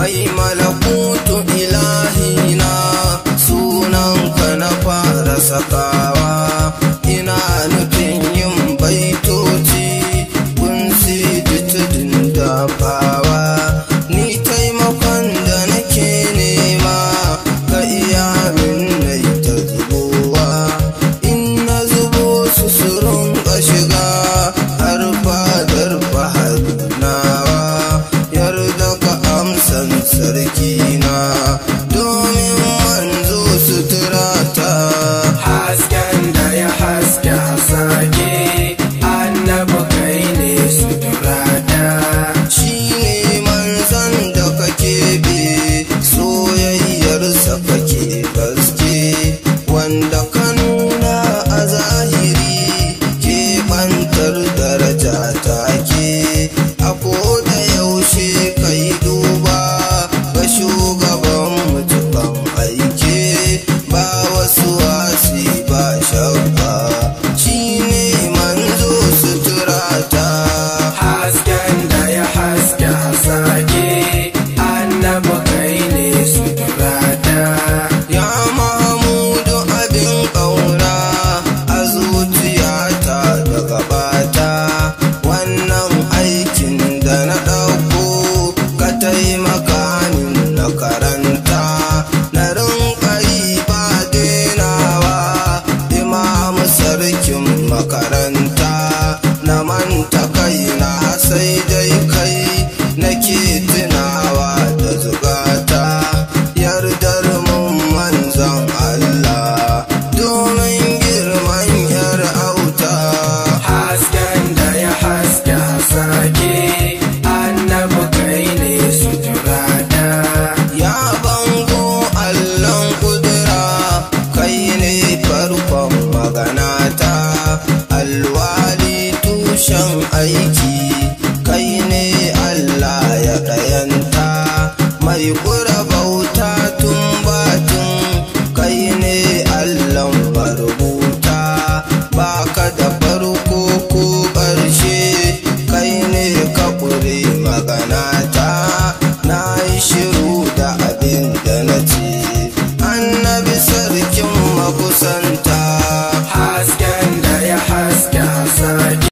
mai malakutu ilahina sunanka na fara sakawa ina nufin yin baitoci kunsi ditidin dafawa ni taimakon da nake nema ka iya min nai ta zubowa in na zubo su surun ka shiga har fadar fahad nawa yarda ka amsan sarki